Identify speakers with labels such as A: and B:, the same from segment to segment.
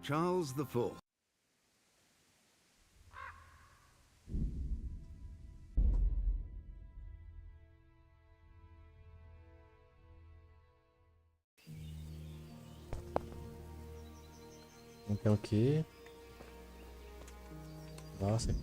A: Charles IV.
B: Então aqui. Nossa.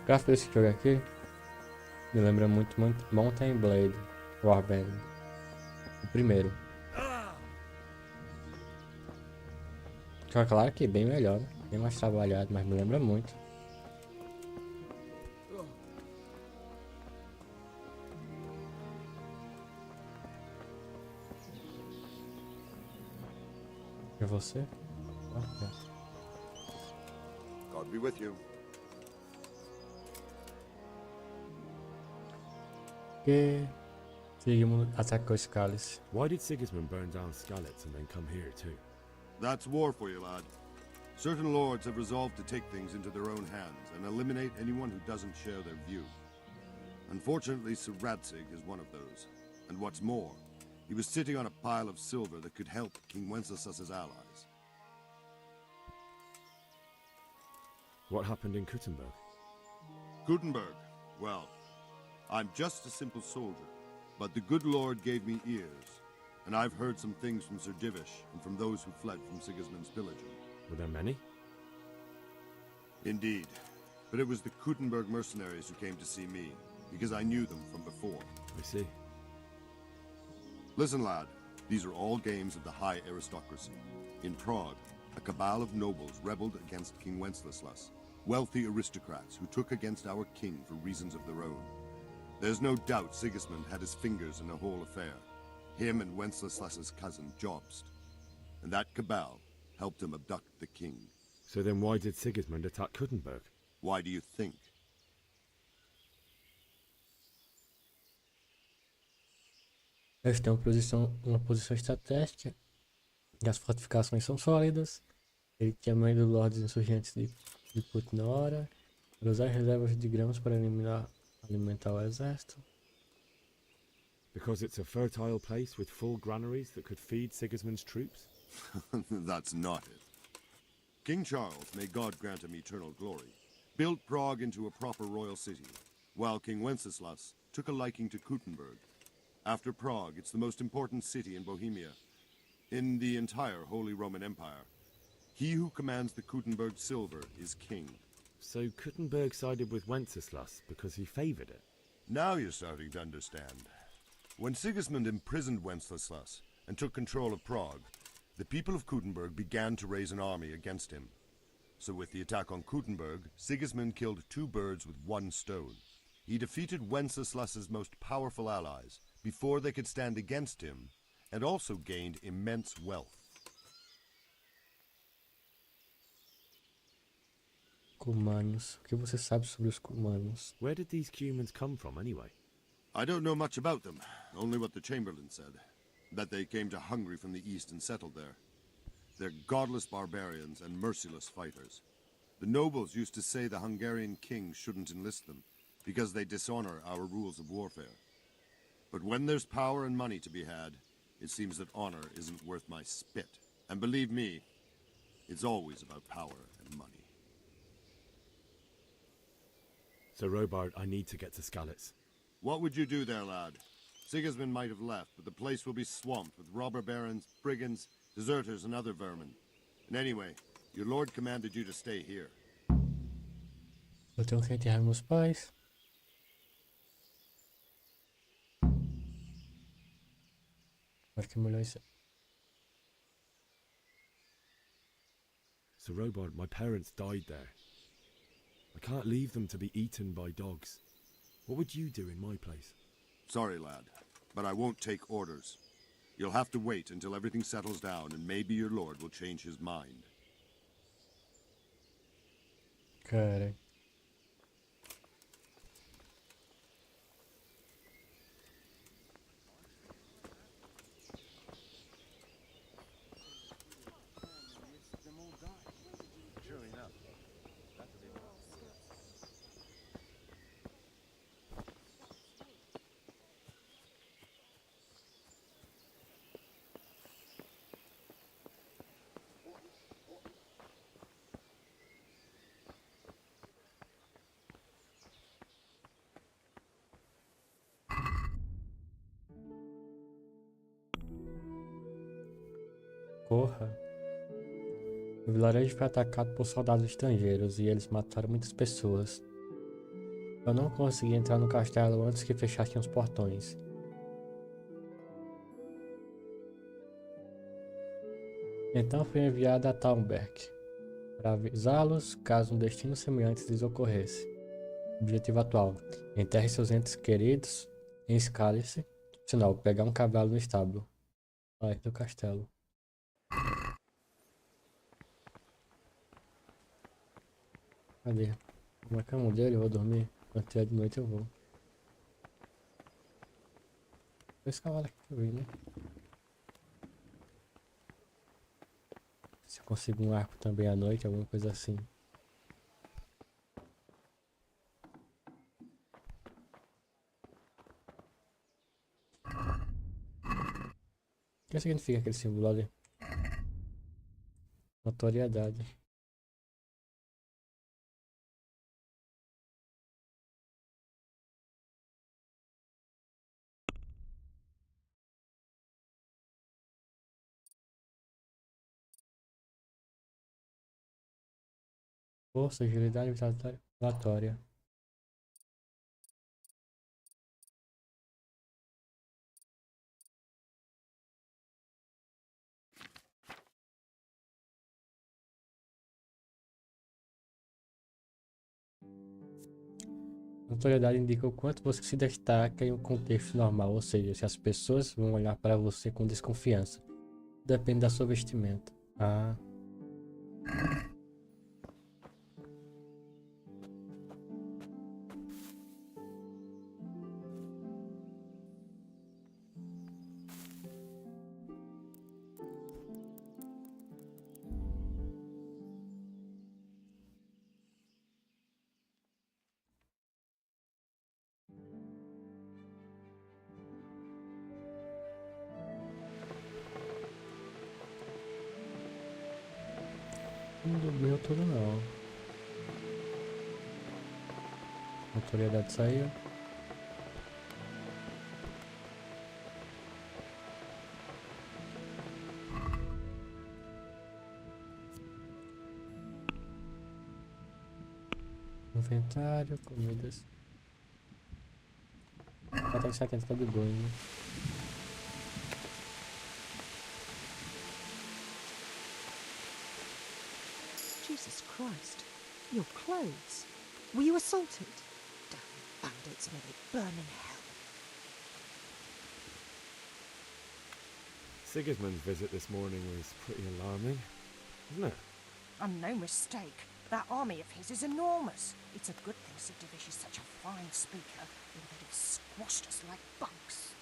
B: O gráfico desse jogo aqui me lembra muito Mountain Blade Warband. O primeiro. Claro que é bem melhor, né? Bem mais trabalhado, mas me lembra muito. É você? Ah,
C: God be with you.
B: que Sigmund atacou os cálices.
D: Why did Sigismund burn down Skalitz and then come here too?
C: That's war for you, lad. Certain lords have resolved to take things into their own hands and eliminate anyone who doesn't share their view. Unfortunately, Sir Radzig is one of those. And what's more, he was sitting on a pile of silver that could help King Wenceslas's allies.
D: What happened in Kuttenberg?
C: Gutenberg, well, I'm just a simple soldier, but the good Lord gave me ears, and I've heard some things from Sir Divish and from those who fled from Sigismund's pillaging.
D: Were there many?
C: Indeed, but it was the Kuttenberg mercenaries who came to see me, because I knew them from before.
D: I see.
C: Listen, lad, these are all games of the high aristocracy. In Prague, a cabal of nobles rebelled against King Wenceslas, wealthy aristocrats who took against our king for reasons of their own. There's no doubt Sigismund had his fingers in the whole affair, him and Wenceslas's cousin Jobst. And that cabal helped him abduct the king.
D: So then why did Sigismund attack Kuttenberg?
C: Why do you think?
B: Eles têm uma posição estratégica. E as fortificações são sólidas. Ele tinha medo dos lordes insurgentes de Putnora. Para usar reservas de grãos para alimentar o exército.
D: Because it's a fertile place with full granaries that could feed Sigismund's troops?
C: That's not it. King Charles, may God grant him eternal glory, built Prague into a proper royal city, while King Wenceslas took a liking to Kuttenberg. After Prague, it's the most important city in Bohemia, in the entire Holy Roman Empire. He who commands the Kuttenberg silver is king.
D: So Kuttenberg sided with Wenceslas because he favoured it?
C: Now you're starting to understand. When Sigismund imprisoned Wenceslas and took control of Prague, the people of Kuttenberg began to raise an army against him. So with the attack on Kuttenberg, Sigismund killed two birds with one stone. He defeated Wenceslas's most powerful allies before they could stand against him, and also gained immense wealth.
B: Cumanos. O que você sabe sobre os cumanos?
D: Where did these Cumans come from anyway?
C: I don't know much about them, only what the Chamberlain said, that they came to Hungary from the east and settled there. They're godless barbarians and merciless fighters. The nobles used to say the Hungarian king shouldn't enlist them, because they dishonor our rules of warfare. But when there's power and money to be had, it seems that honor isn't worth my spit. And believe me, it's always about power and money.
D: So Robard, I need to get to Skalitz.
C: What would you do there, lad? Sigismund might have left, but the place will be swamped with robber barons, brigands, deserters, and other vermin. And anyway, your lord commanded you to stay here.
B: Eu tenho que enterrar meus pais. Acho que é melhor isso.
D: So Robard, my parents died there. I can't leave them to be eaten by dogs. What would you do in my place?
C: Sorry, lad, but I won't take orders. You'll have to wait until everything settles down, and maybe your lord will change his mind.
B: Cara. Porra. O vilarejo foi atacado por soldados estrangeiros e eles mataram muitas pessoas. Eu não consegui entrar no castelo antes que fechassem os portões. Então fui enviado a Talmberg para avisá-los caso um destino semelhante lhes ocorresse. Objetivo atual: enterre seus entes queridos em Scalice. Sinal: pegar um cavalo no estábulo. Sair do castelo. Cadê? Na cama dele eu vou dormir. Quando tiver de noite eu vou. Esse cavalo aqui que eu vi, né? Se eu consigo um arco também à noite, alguma coisa assim. O que significa aquele símbolo ali? Notoriedade. Força, agilidade, vitória. Notoriedade indica o quanto você se destaca em um contexto normal, ou seja, se as pessoas vão olhar para você com desconfiança. Depende da sua vestimenta. Ah, não dormiu tudo não. Notoriedade saiu. Inventário, comidas. 470 tá de boa, né?
A: Jesus Christ. Your clothes. Were you assaulted? Damn bandits, may they burn in hell.
D: Sigismund's visit this morning was pretty alarming, isn't it?
A: And no mistake. That army of his is enormous. It's a good thing Sir Divish is such a fine speaker, or they'd have squashed us like bugs.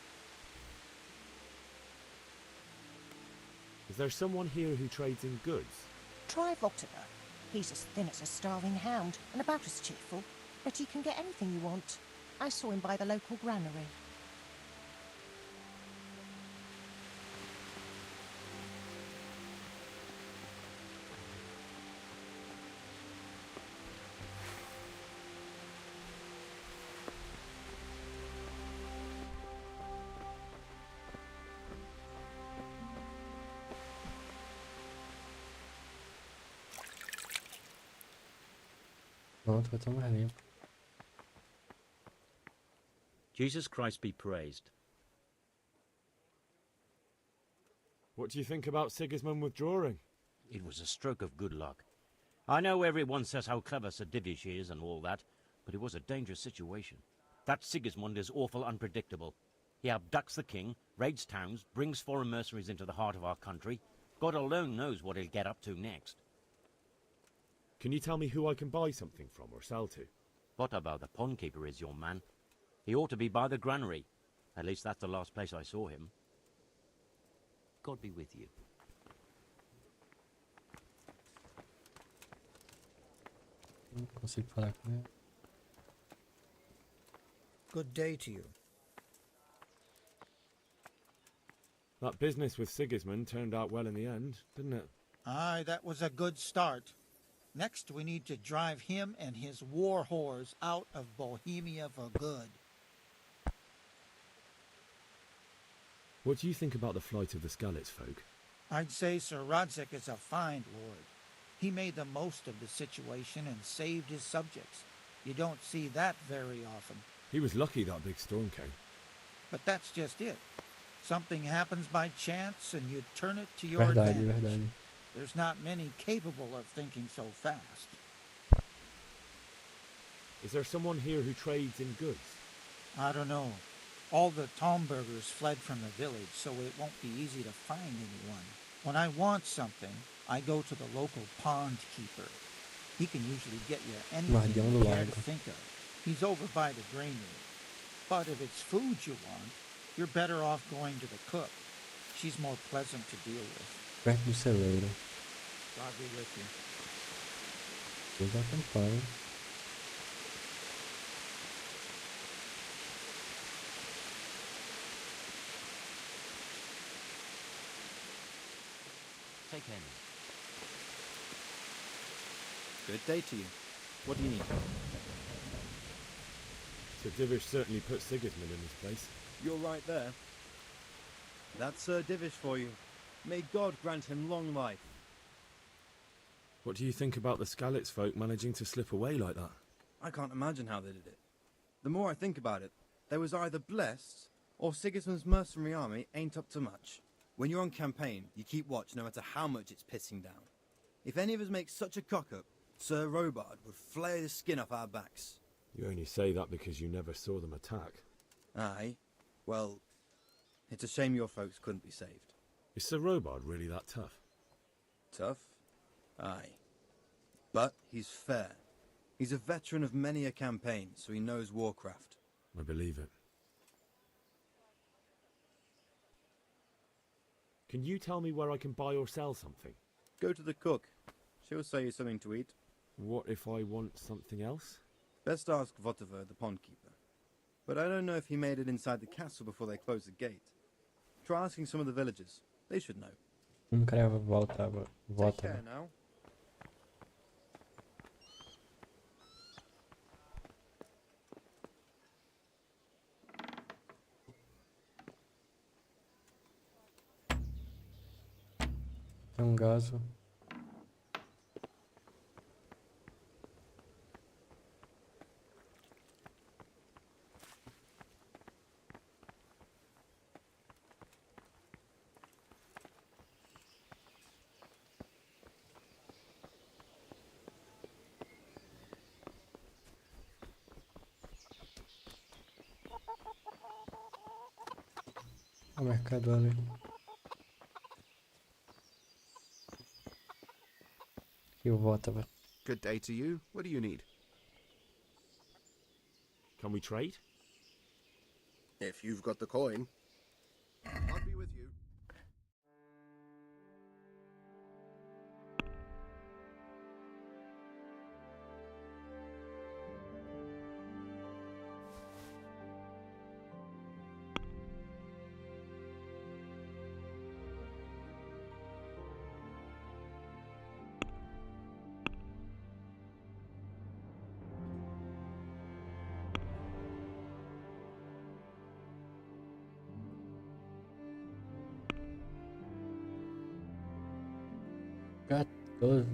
D: Is there someone here who trades in goods?
A: Try Vortimer. He's as thin as a starving hound, and about as cheerful. But he can get anything you want. I saw him by the local granary.
B: Pronto, vai estar mais limpo.
E: Jesus Christ be praised.
D: What do you think about Sigismund withdrawing?
E: It was a stroke of good luck. I know everyone says how clever Sir Divish is and all that, but it was a dangerous situation. That Sigismund is awful unpredictable. He abducts the king, raids towns, brings foreign mercenaries into the heart of our country. God alone knows what he'll get up to next.
D: Can you tell me who I can buy something from or sell to?
E: What about the pondkeeper is your man? He ought to be by the granary. At least that's the last place I saw him. God be with you.
B: Não consigo falar com ele.
F: Good day to you.
D: That business with Sigismund turned out well in the end, didn't it?
F: Aye, that was a good start. Next, we need to drive him and his war whores out of Bohemia for good.
D: What do you think about the flight of the Skalitz folk?
F: I'd say Sir Rodzik is a fine lord. He made the most of the situation and saved his subjects. You don't see that very often.
D: He was lucky that big storm came.
F: But that's just it. Something happens by chance and you turn it to your
B: Verdade,
F: advantage.
B: verdade.
F: There's not many capable of thinking so fast.
D: Is there someone here who trades in goods?
F: I don't know. All the Tomburgers fled from the village, so it won't be easy to find anyone. When I want something, I go to the local pond keeper. He can usually get you anything
B: Guardião do
F: you care
B: lago.
F: to think of. He's over by the granary. But if it's food you want, you're better off going to the cook. She's more pleasant to deal with.
B: Perto do celeiro.
F: God be with you.
B: Deus acompanhe.
E: Take care now.
G: Good day to you. What do you need?
D: Sir Divish certainly put Sigismund in his place.
G: You're right there. That's Sir Divish for you. May God grant him long life.
D: What do you think about the Skalitz folk managing to slip away like that?
G: I can't imagine how they did it. The more I think about it, they was either blessed, or Sigismund's mercenary army ain't up to much. When you're on campaign, you keep watch no matter how much it's pissing down. If any of us make such a cock-up, Sir Robard would flay the skin off our backs.
D: You only say that because you never saw them attack.
G: Aye. Well, it's a shame your folks couldn't be saved.
D: Is Sir Robard really that tough?
G: Tough? Aye. But he's fair. He's a veteran of many a campaign, so he knows warcraft.
D: I believe it. Can you tell me where I can buy or sell something?
G: Go to the cook. She'll sell you something to eat.
D: What if I want something else?
G: Best ask Votiver, the pond keeper. But I don't know if he made it inside the castle before they closed the gate. Try asking some of the villagers. They should know.
B: Cara, volta.
G: Take care now.
B: Tem gaso. O mercado ali. E o Votava.
H: Good day to you. What do you need?
D: Can we trade?
H: If you've got the coin. I'll be with you.
B: $14.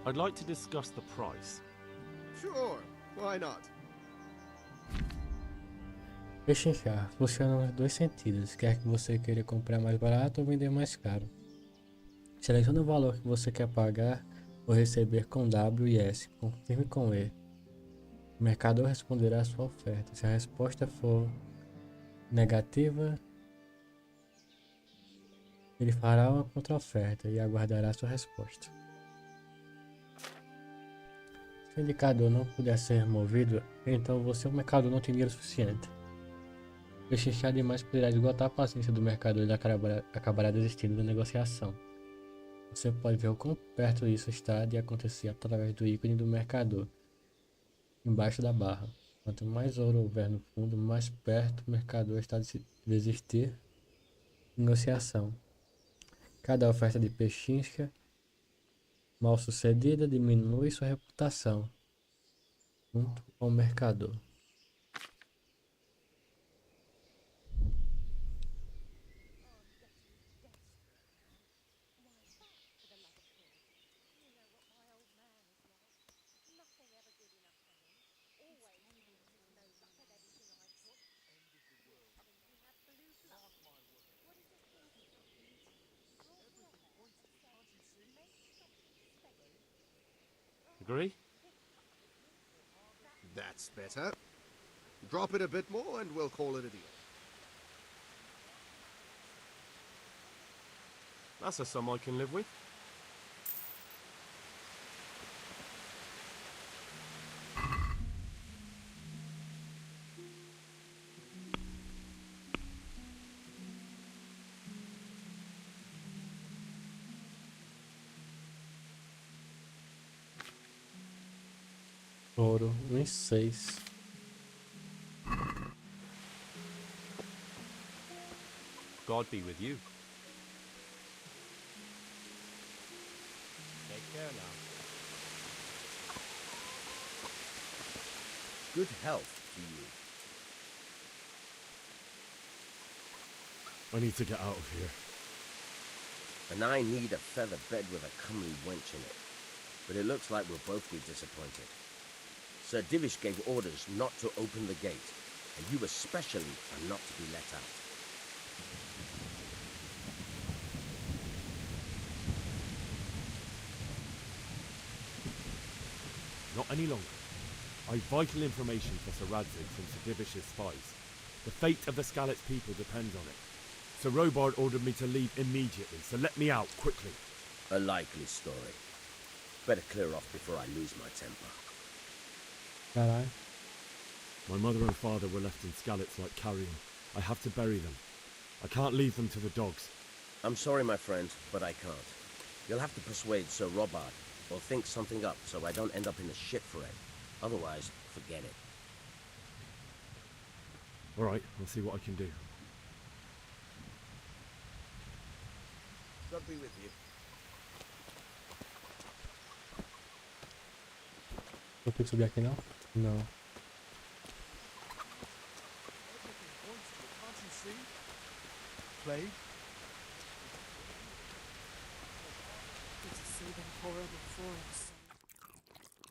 D: I'd like to discuss the price.
H: Sure. Why not?
B: Pechinchar funciona nos dois sentidos, quer que você queira comprar mais barato ou vender mais caro. Selecione o valor que você quer pagar ou receber com W e S, confirme com E. O mercador responderá a sua oferta. Se a resposta for negativa, Ele fará uma contra-oferta e aguardará sua resposta. Se o indicador não puder ser removido, então você é um mercador não tem dinheiro suficiente. Pechinchar demais poderá esgotar a paciência do mercador e acabará desistindo da negociação. Você pode ver o quão perto isso está de acontecer através do ícone do mercador, embaixo da barra. Quanto mais ouro houver no fundo, mais perto o mercador está de desistir de negociação. Cada oferta de pechincha mal sucedida diminui sua reputação junto ao mercador.
E: Agree?
H: That's better. Drop it a bit more and we'll call it a deal.
D: That's a sum I can live with.
B: Ouro, uns 6.
D: God be with you.
E: Take care now.
H: Good health to you.
D: I need to get out of here.
I: And I need a feather bed with a comely wench in it. But it looks like we'll both be disappointed. Sir Divish gave orders not to open the gate, and you especially are not to be let out.
D: Not any longer. I've vital information for Sir Radzig from Sir Divish's spies. The fate of the Skalitz people depends on it. Sir Robard ordered me to leave immediately, so let me out quickly.
I: A likely story. Better clear off before I lose my temper.
B: Caralho.
D: My mother and father were left in Skalitz like carrion. I have to bury them. I can't leave them to the dogs.
I: I'm sorry, my friend, but I can't. You'll have to persuade Sir Robard, or think something up so I don't end up in a shit fray. Otherwise, forget it.
D: All right, I'll see what I can do.
H: God be with you.
B: Vou ter que subir aqui não? Não.
H: Can't you see? Plague?
J: It's a soothing, horrible forest.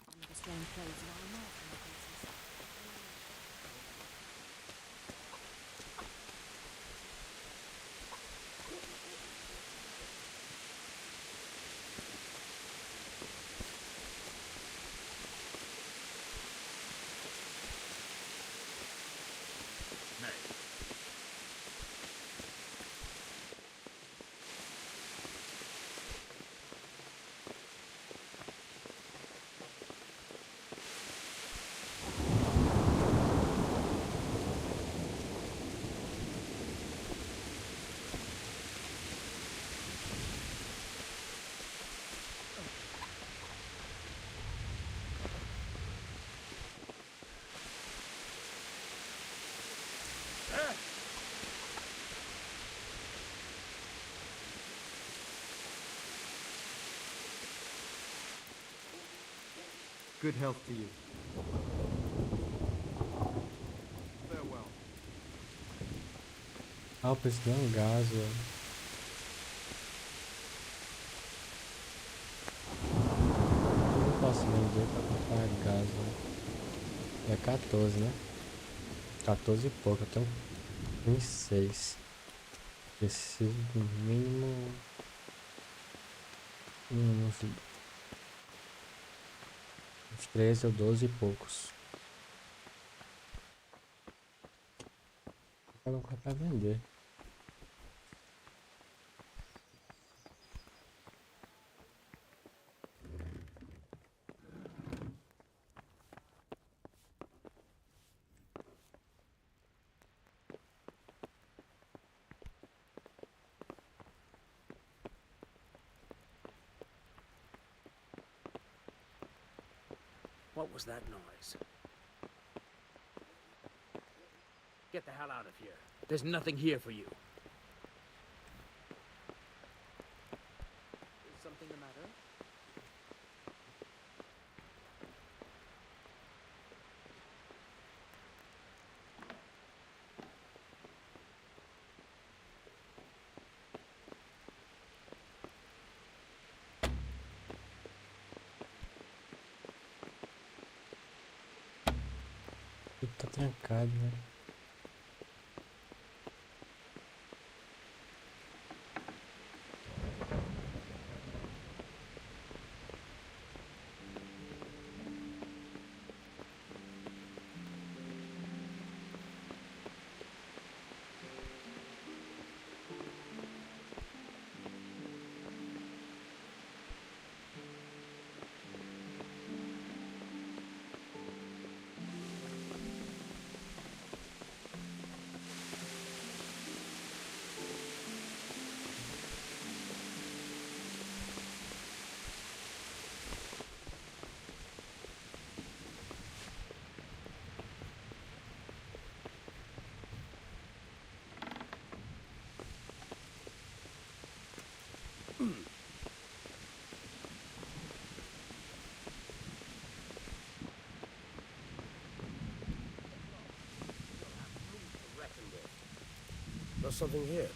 J: One of the strange places in our northern places.
G: Good health to you.
H: Farewell.
B: Ah, eu preciso de um gás, velho. Eu não posso vender pra comprar gás, velho. É 14, né? 14 e pouco, eu tenho uns 6. Preciso do mínimo uns 13 ou 12 e poucos. Vou colocar pra vender.
I: What was that noise? Get the hell out of here. There's nothing here for you.
K: Is something the matter?
B: Tudo tá trancado, né?
I: There's something here.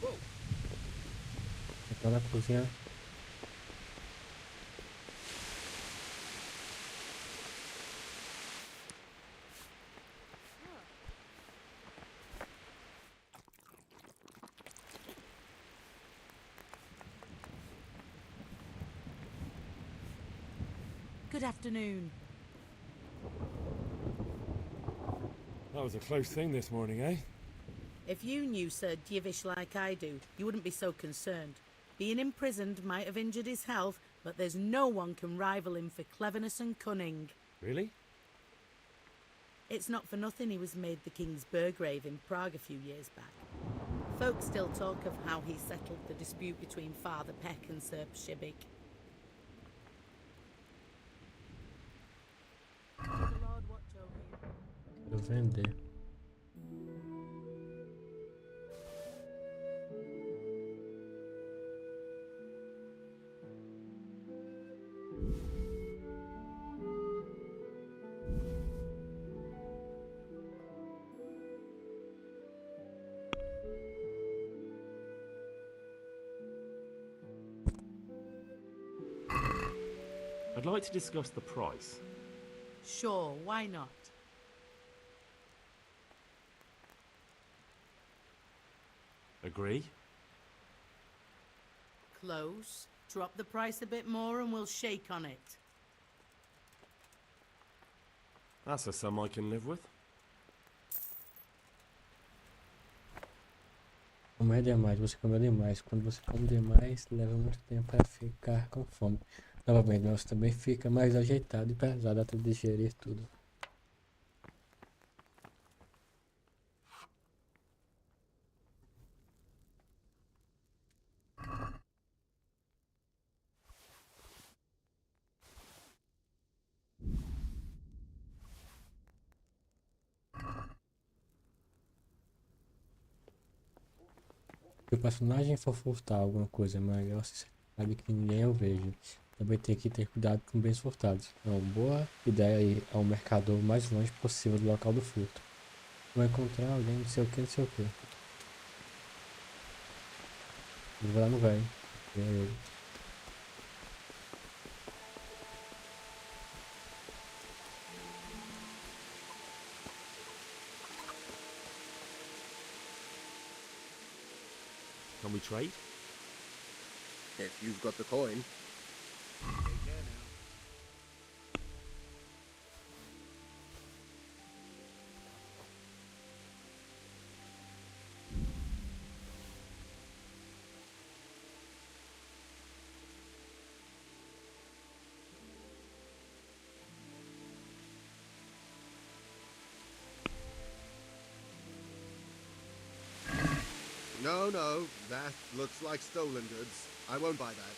I: Whoa.
B: Então na cozinha.
K: Good afternoon.
D: That was a close thing this morning, eh?
K: If you knew Sir Divish like I do, you wouldn't be so concerned. Being imprisoned might have injured his health, but there's no one can rival him for cleverness and cunning.
D: Really?
K: It's not for nothing he was made the King's Burgrave in Prague a few years back. Folk still talk of how he settled the dispute between Father Peck and Sir Pshibik. The Lord watch over you.
B: Vou vender.
D: I'd like to discuss the price.
K: Sure, why not?
D: Agree?
K: Close. Drop the price a bit more and we'll shake on it.
D: That's a sum I can live with.
B: Comer demais, você comeu demais. Quando você come demais, leva muito tempo para ficar com fome. Novamente, você também fica mais ajeitado e pesado até digerir tudo. Se o personagem for furtar alguma coisa, é melhor se sabe que ninguém o veja. Também tem que ter cuidado com bens furtados. É uma boa ideia ir ao mercador o mais longe possível do local do furto. Vai encontrar alguém, não sei o que, não sei o que. Vou lá no velho. Ver ele.
D: Can we trade?
H: If you've got the coin. No, no, that looks like stolen goods. I won't buy that.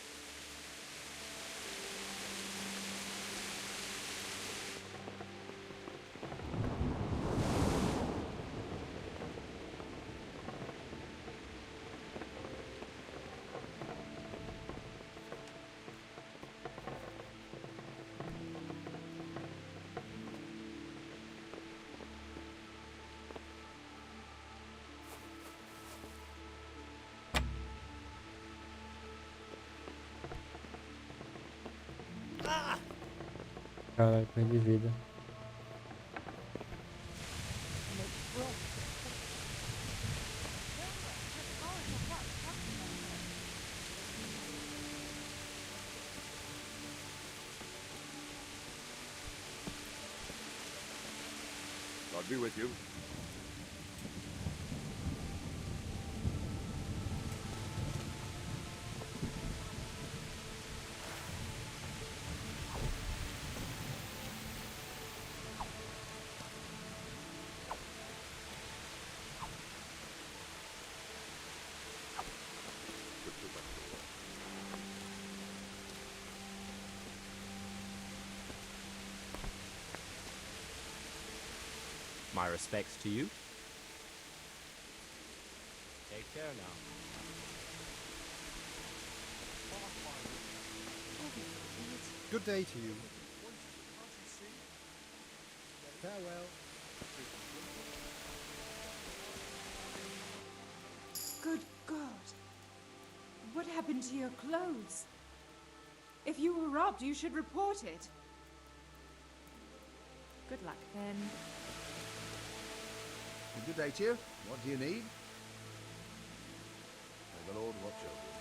B: Caralho, perdi vida.
C: God be with you.
L: My respects to you. Take care now.
G: Good day to you. Farewell.
M: Good God. What happened to your clothes? If you were robbed, you should report it. Good luck, then.
H: Good day to you. What do you need? May the Lord watch over you.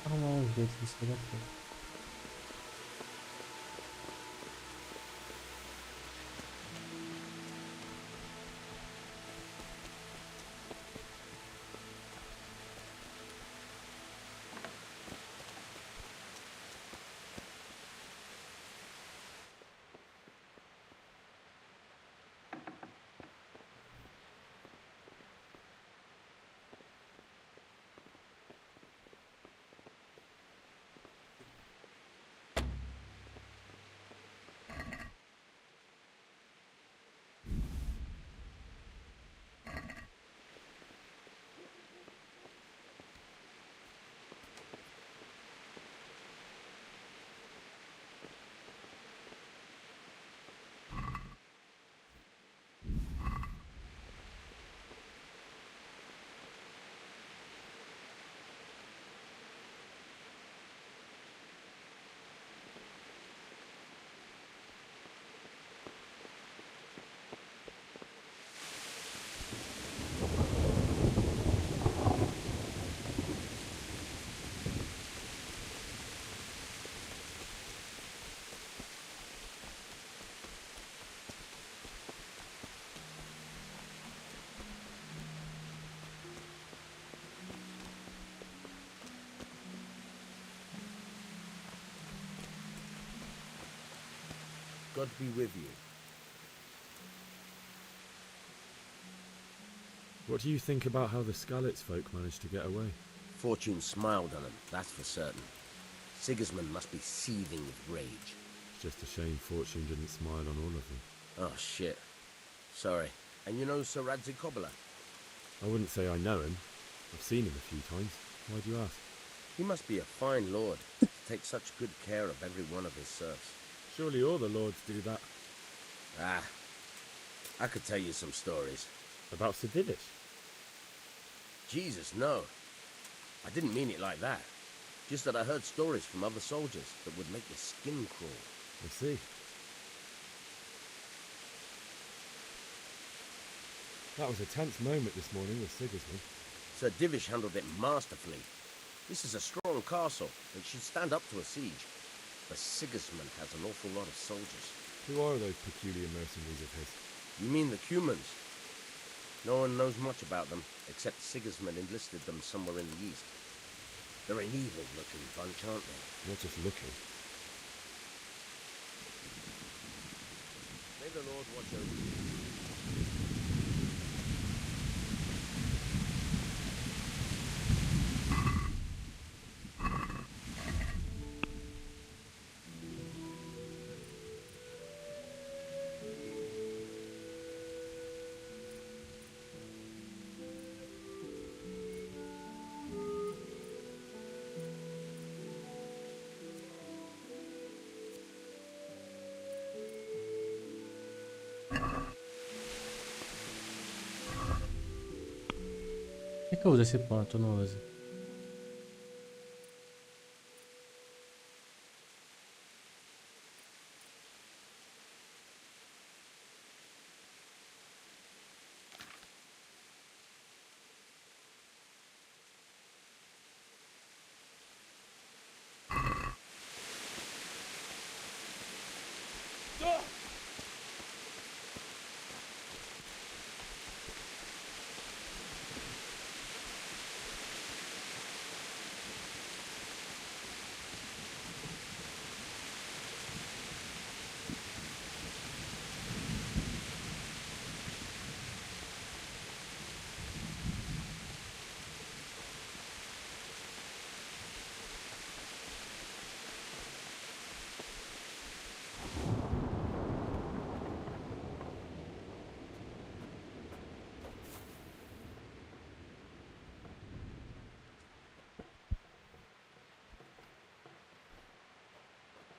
B: Arrumar um jeito disso daqui.
I: God be with you.
D: What do you think about how the Skalitz folk managed to get away?
I: Fortune smiled on them, that's for certain. Sigismund must be seething with rage.
D: It's just a shame Fortune didn't smile on all of them.
I: Oh, shit. Sorry. And you know Sir Radzig Kobyla?
D: I wouldn't say I know him. I've seen him a few times. Why do you ask?
I: He must be a fine lord to take such good care of every one of his serfs.
D: Surely all the lords do that.
I: Ah, I could tell you some stories.
D: About Sir Divish?
I: Jesus, no. I didn't mean it like that. Just that I heard stories from other soldiers that would make your skin crawl.
D: I see. That was a tense moment this morning with Sigismund.
I: Sir Divish handled it masterfully. This is a strong castle that should stand up to a siege. But Sigismund has an awful lot of soldiers.
D: Who are those peculiar mercenaries of his?
I: You mean the Cumans? No one knows much about them, except Sigismund enlisted them somewhere in the east. They're an evil-looking bunch, aren't they?
D: Not just looking. the Lord watch over you.
B: Por que eu uso esse ponto? Eu não uso.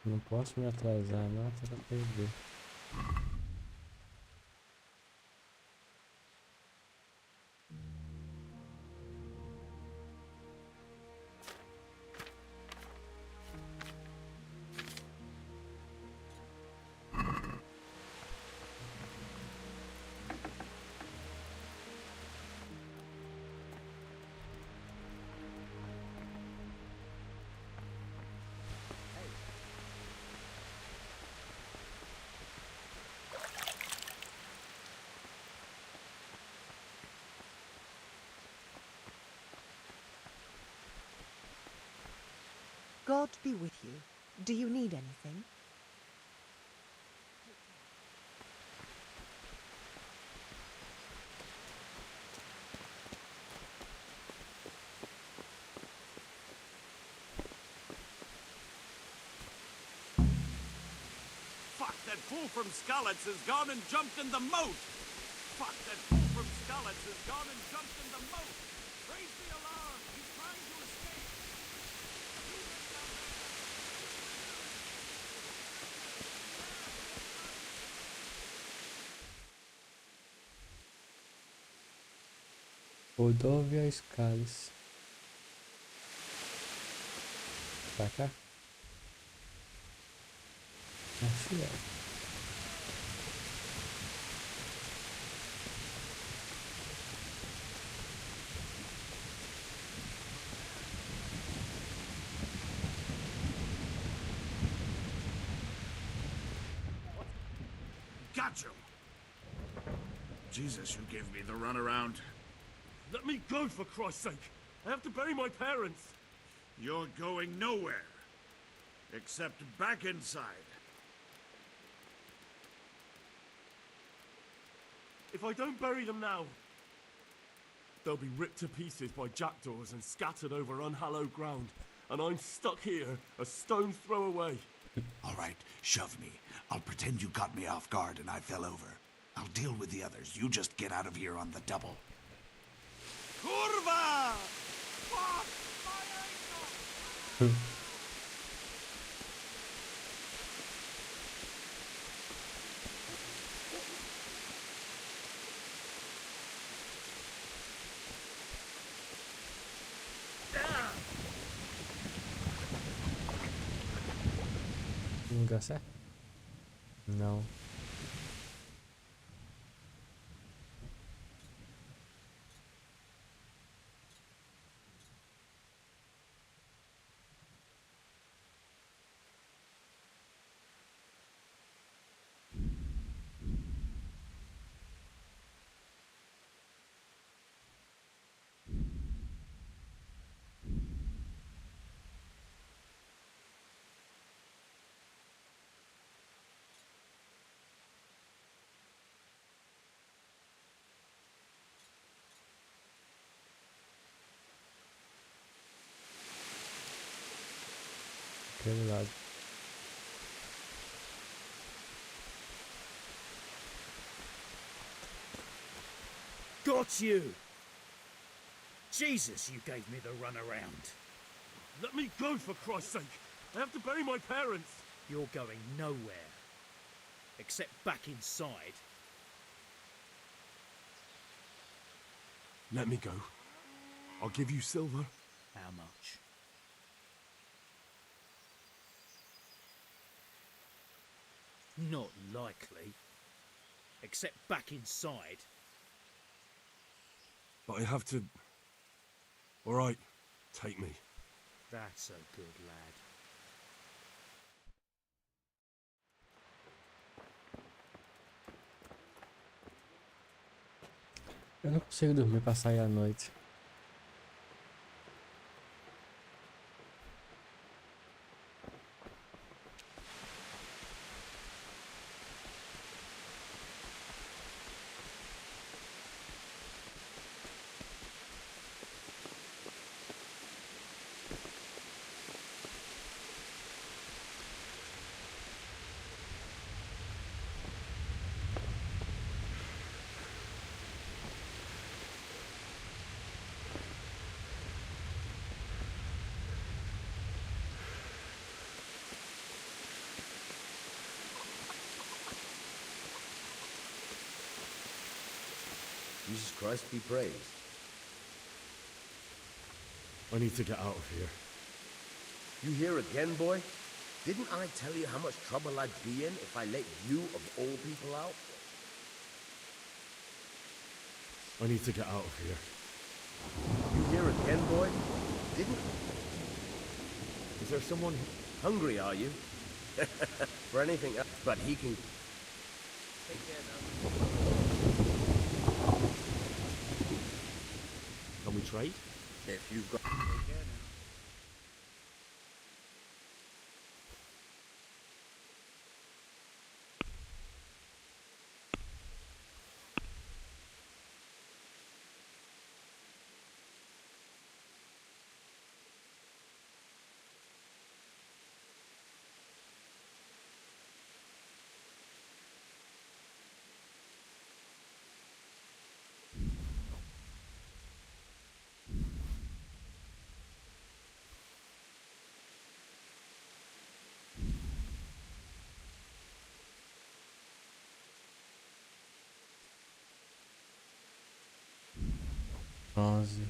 B: Não posso me atrasar, não, pra perder.
A: God be with you. Do you need anything?
N: Fuck, that fool from Skalitz has gone and jumped in the moat! Fuck, that fool from Skalitz has gone and jumped in the moat! Raise the alarm! He's trying to escape!
B: Rodovia Scales. Pra cá? Acho que é.
N: Got you! Jesus, you gave me the runaround.
D: Let me go, for Christ's sake! I have to bury my parents!
N: You're going nowhere. Except back inside.
D: If I don't bury them now, they'll be ripped to pieces by jackdaws and scattered over unhallowed ground, and I'm stuck here, a stone's throw away.
N: All right, shove me. I'll pretend you caught me off guard and I fell over. I'll deal with the others. You just get out of here on the double. Kurva! Fuck! My ankle!
B: No lugar certo? Não. aquele lado.
N: Got you! Jesus, you gave me the runaround. Let me go, for Christ's sake! I have to bury my parents! You're going nowhere. Except back inside. Let me go. I'll give you silver. How much? Not likely. Except back inside. But I have to... All right, take me. That's a good lad.
B: Eu não consigo dormir pra sair à noite.
I: Jesus Christ be praised.
D: I need to get out of here.
I: You here again, boy? Didn't I tell you how much trouble I'd be in if I let you, of all people, out?
D: I need to get out of here.
I: You here again, boy? Didn't...
D: Is there someone...
I: Hungry, are you? For anything else, but he can... Take care now.
D: Can we trade?
H: If you've got...
B: Onze.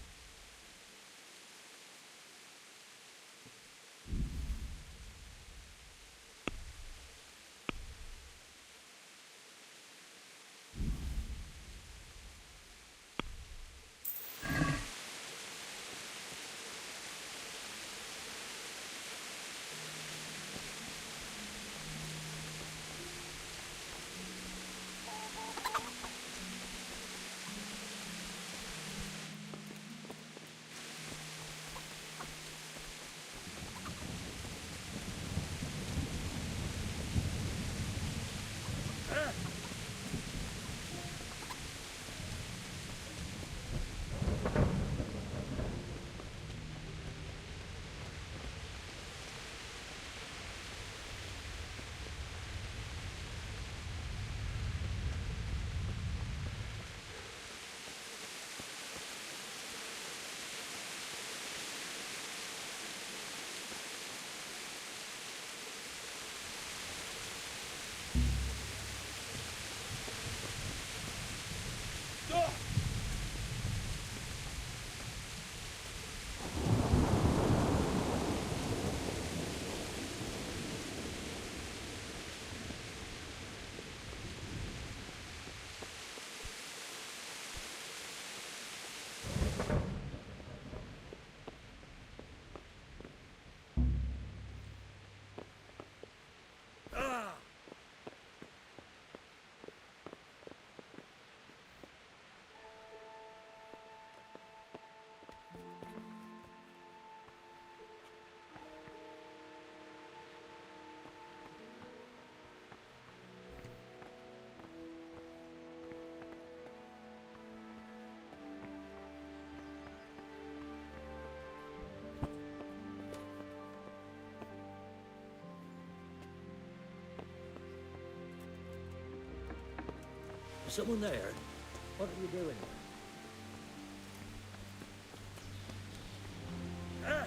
O: Someone there? What are you doing? Ah!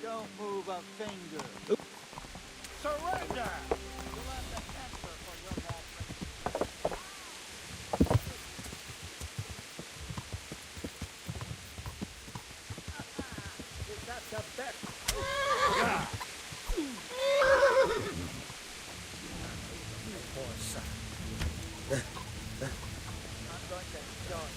F: Don't move a finger. Surrender! You'll have the answer for your bad.
O: Is that the bet?
F: Poor son. I'm going to enjoy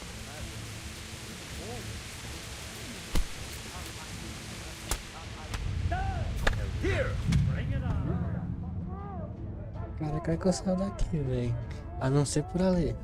O: Here! Bring it on!
B: Caraca, é que eu saio daqui, velho. A não ser por ali.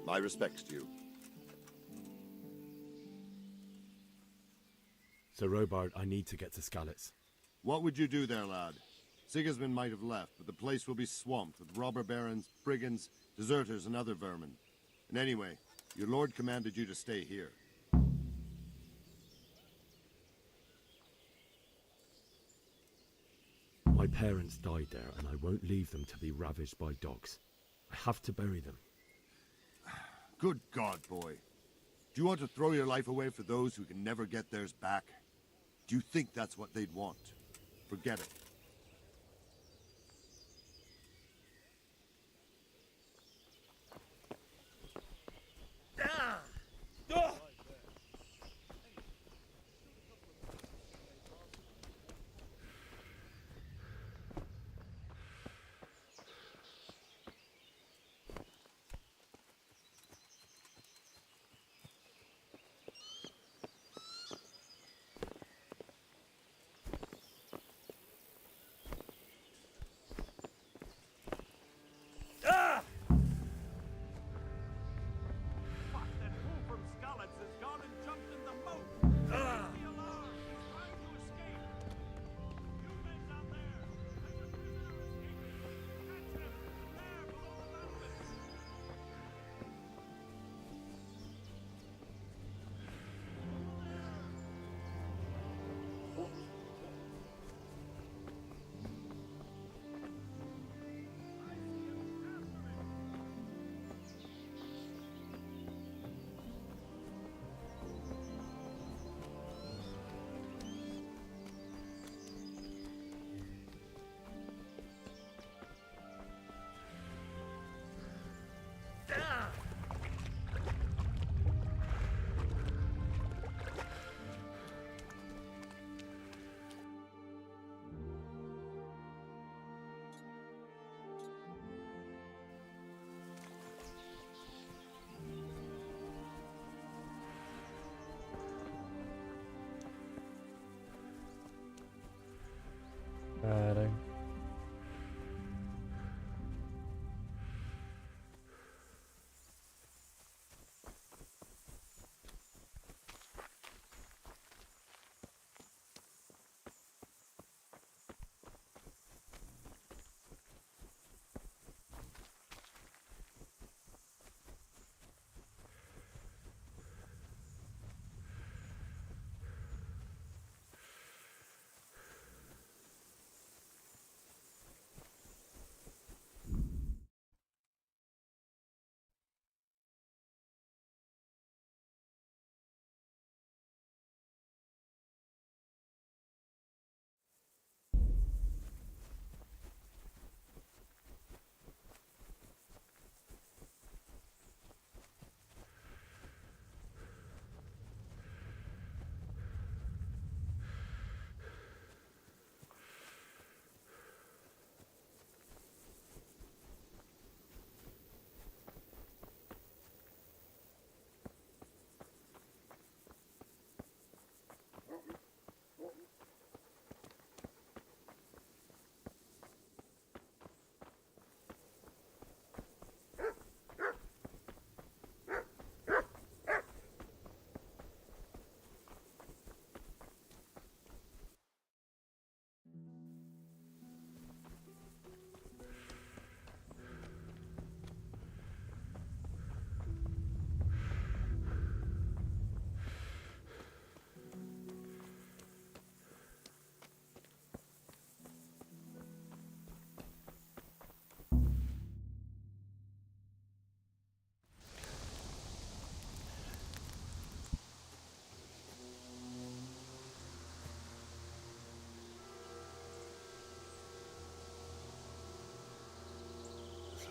C: My respects to you.
D: Sir Robard, I need to get to Skalitz.
C: What would you do there, lad? Sigismund might have left, but the place will be swamped with robber barons, brigands, deserters, and other vermin. And anyway, your lord commanded you to stay here.
D: My parents died there, and I won't leave them to be ravaged by dogs. I have to bury them.
C: Good God, boy. Do you want to throw your life away for those who can never get theirs back? Do you think that's what they'd want? Forget it.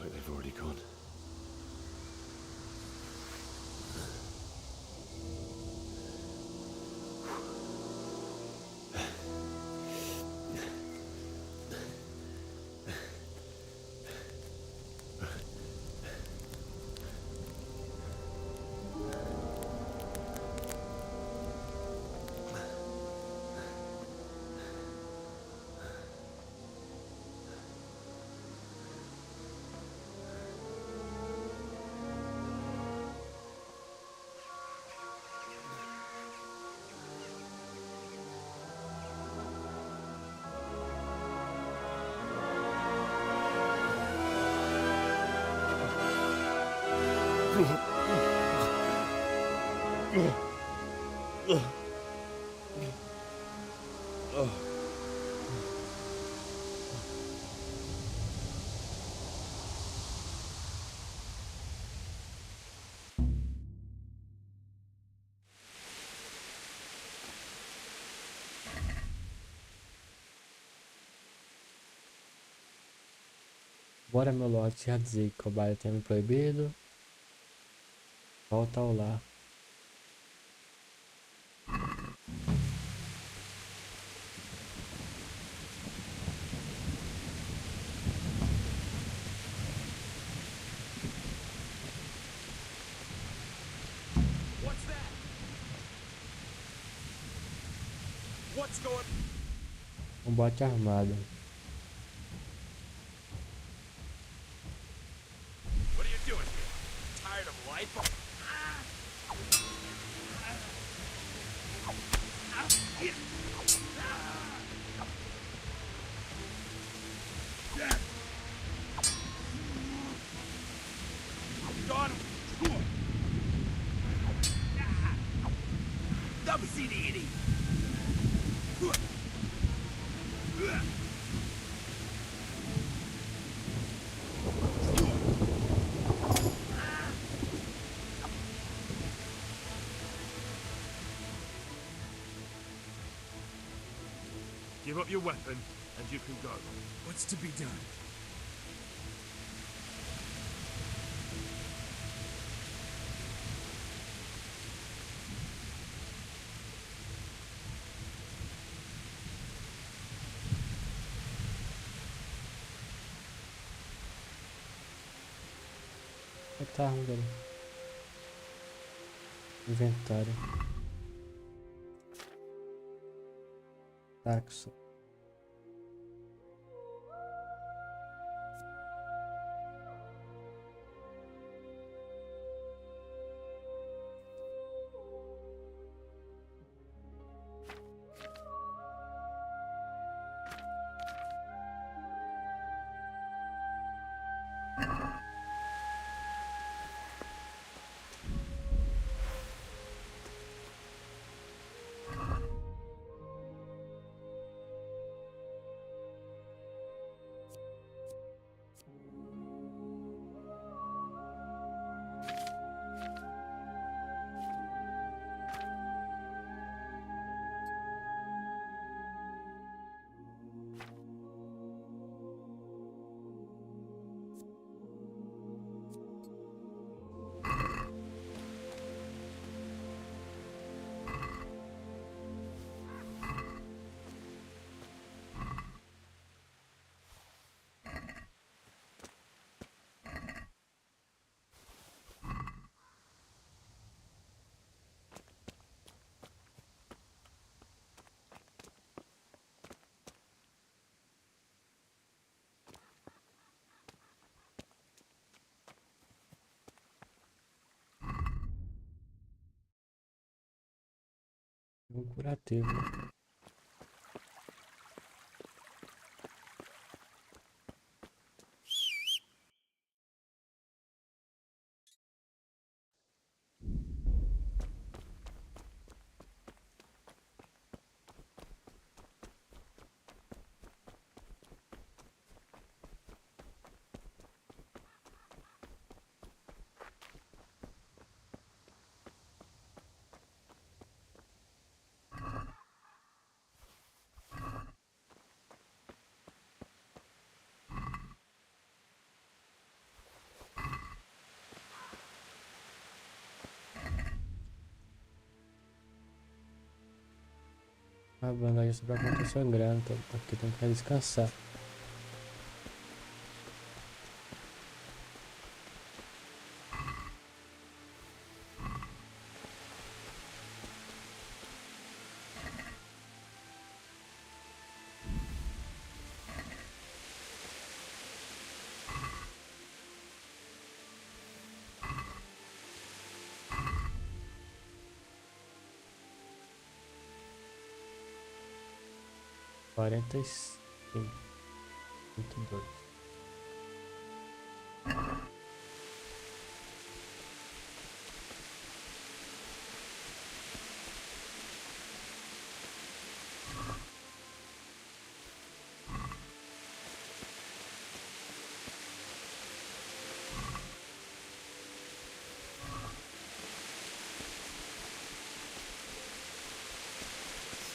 D: like they've already gone.
B: Bora, meu Lorde, já dizer que o baile tem me proibido. Volta ao lar.
N: What's that? What's going?
B: Um bote armado.
N: What are you doing here? Tired of life? Got him! Double CD.
D: Give up your weapon, and you can go.
N: What's to be done?
B: Onde é que tá a arma dele? Inventário. Taxo. Um curativo. A bandagem só pra quando tô sangrando, porque tem que descansar. Quarenta e cinco, 22.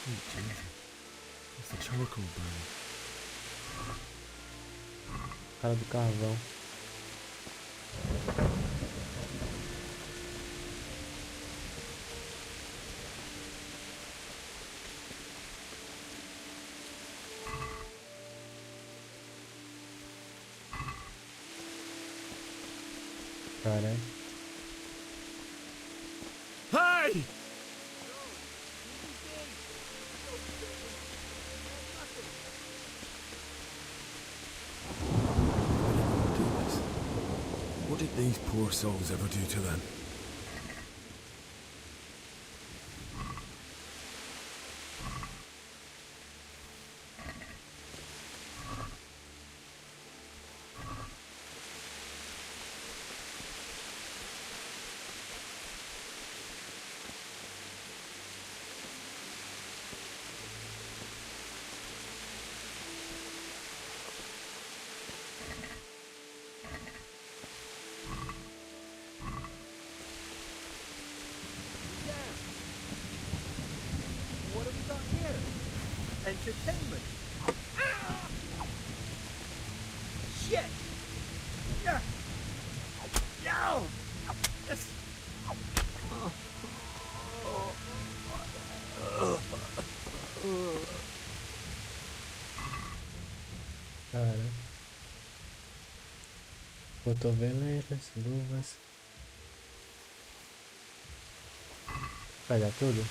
D: Sweet Jesus. It's the charcoal burn.
B: Cara do carvão. Caralho.
D: Hey! What did these poor souls ever do to them?
O: What have we got here? Entertainment. Shit! Yeah. No! Yes.
B: Cara. Cotoveleras, luvas. Vai dar tudo?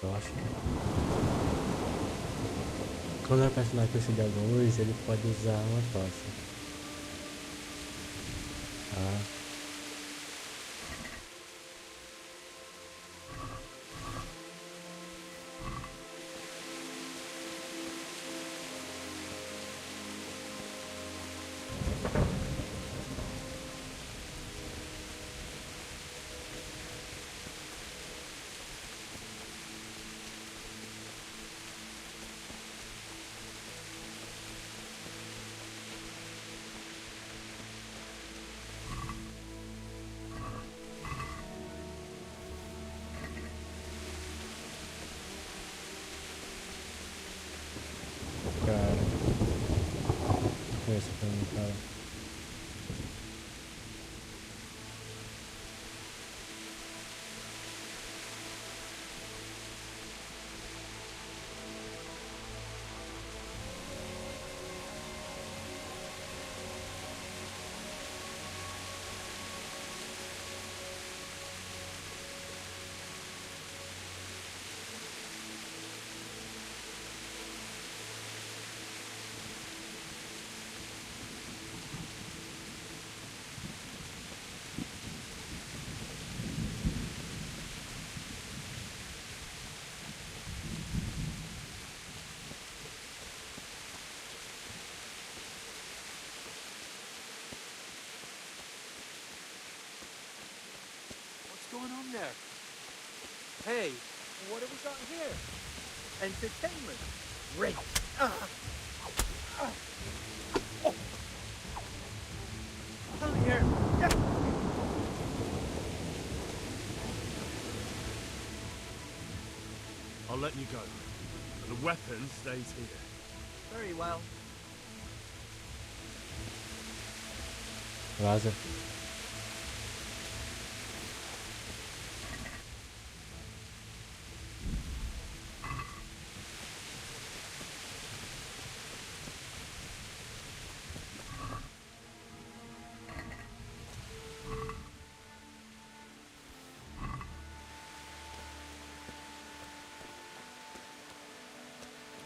B: Eu acho. Quando o personagem precisa de luz, ele pode usar uma tocha. Ah. Cara. Esse pra mim, cara.
O: going on there? Hey, what have we got here? Entertainment. Great. Come here.
D: I'll let you go. But the weapon stays here.
O: Very well.
B: Vaza.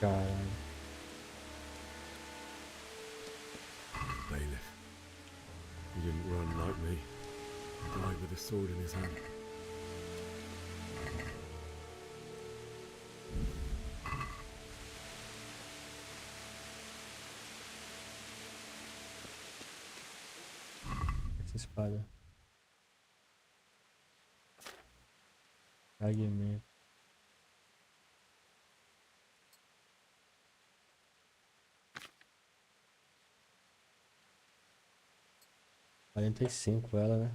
B: Caralho.
D: Bailiff. He didn't run like me. He died with a sword in his hand.
B: Essa espada. Fragmento. Quarenta e cinco ela, né?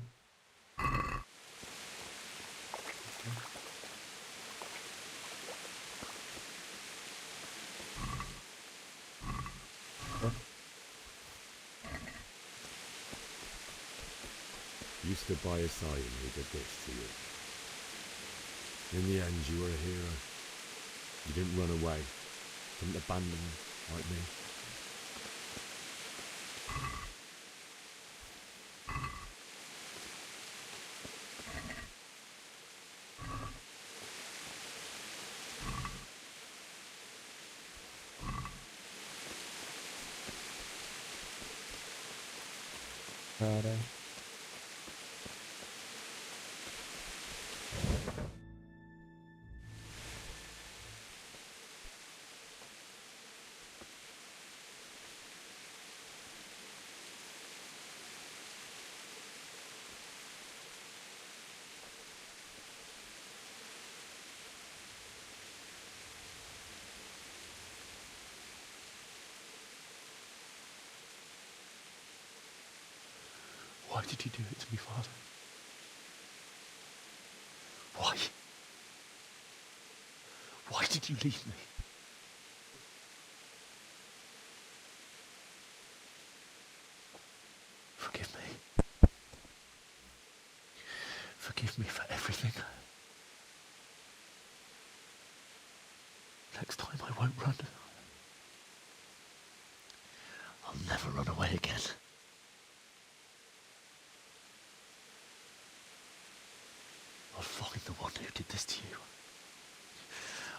D: You stood by his side and he did this to you. In the end, you were a hero. You didn't run away. Didn't abandon like me.
B: Cara.
D: Why did you do it to me, Father? Why? Why did you leave me? Forgive me. Forgive me for everything. Next time I won't run. I'll never run away again. I'll find the one who did this to you.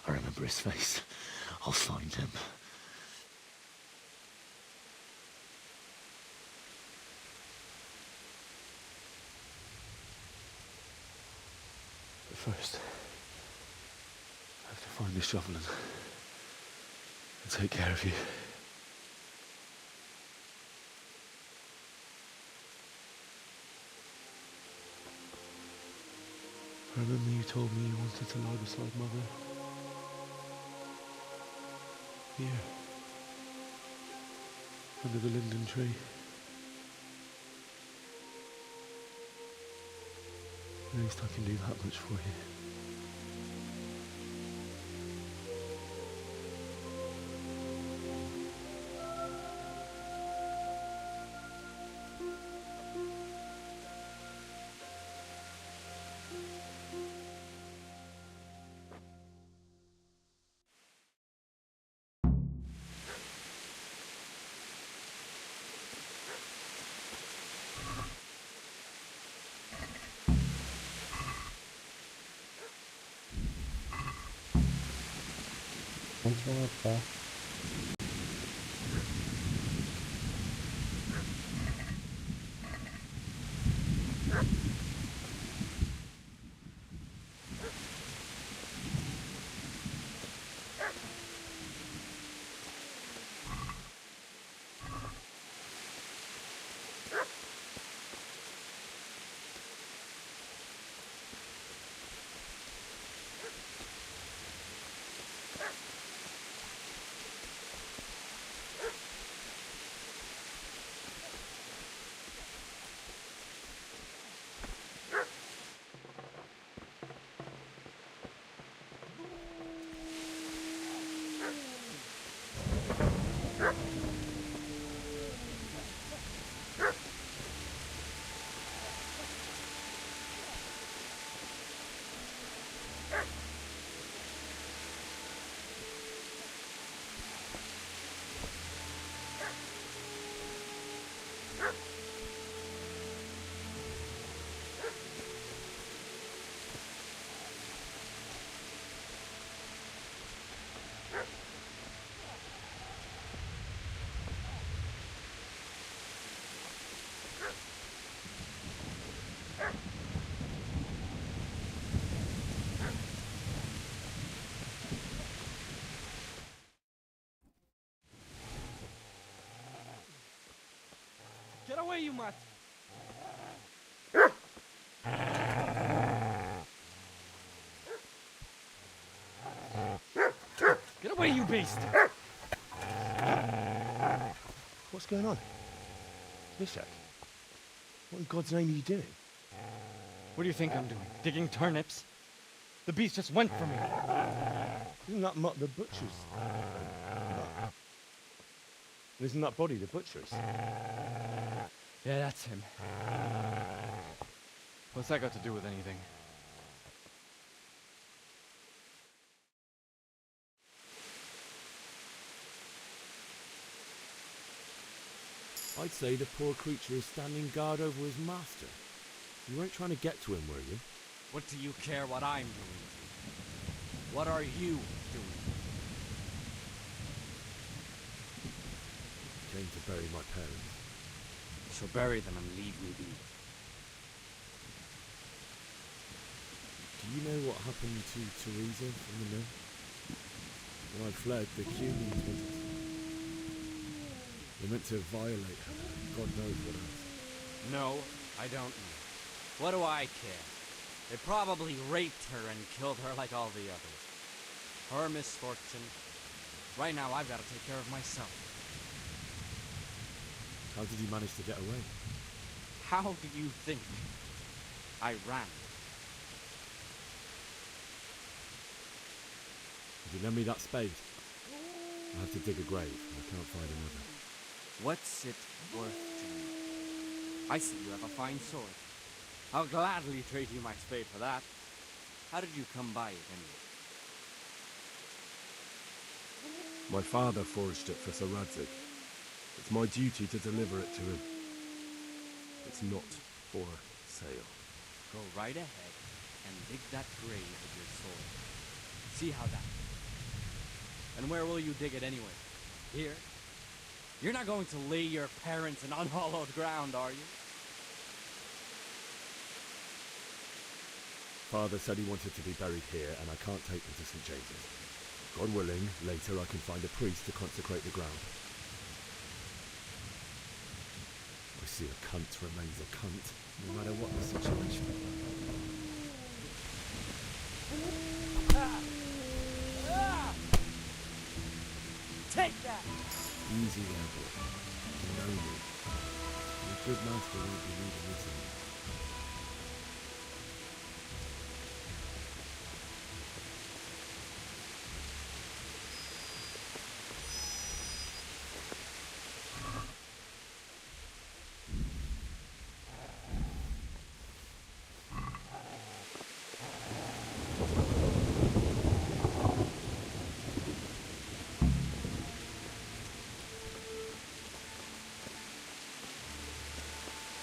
D: I remember his face. I'll find him. But first, I have to find this shovel and take care of you. I remember you told me you wanted to lie beside Mother. Here. Under the linden tree. At least I can do that much for you.
B: Onde vai matar?
O: away, you mutt! Get away, you beast!
D: What's going on? Vishak, what in God's name are you doing?
O: What do you think I'm doing? Digging turnips? The beast just went for me.
D: Isn't that mutt the butcher's? Isn't that body the butcher's?
O: Yeah, that's him. What's that got to do with anything?
D: I'd say the poor creature is standing guard over his master. You weren't trying to get to him, were you?
O: What do you care what I'm doing? What are you doing?
D: Came to bury my parents.
O: So bury them and leave me be.
D: Do you know what happened to Teresa in the mill? When I fled, the humans wanted to. They meant to violate her, and God knows what else.
O: No, I don't know. What do I care? They probably raped her and killed her like all the others. Her misfortune. Right now, I've got to take care of myself.
D: How did you manage to get away?
O: How do you think? I ran.
D: Would you lend me that spade? I have to dig a grave, and I can't find another.
O: What's it worth to you? I see you have a fine sword. I'll gladly trade you my spade for that. How did you come by it anyway?
D: My father forged it for Sir Radzig. It's my duty to deliver it to him. It's not for sale.
O: Go right ahead and dig that grave with your sword. See how that goes. And where will you dig it anyway? Here? You're not going to lay your parents in unhallowed ground, are you?
D: Father said he wanted to be buried here, and I can't take them to St. James's. God willing, later I can find a priest to consecrate the ground. I see a cunt remains a cunt, no matter what the situation.
O: Take that!
D: Easy there, boy. You know me. Your good master won't be leaving this in.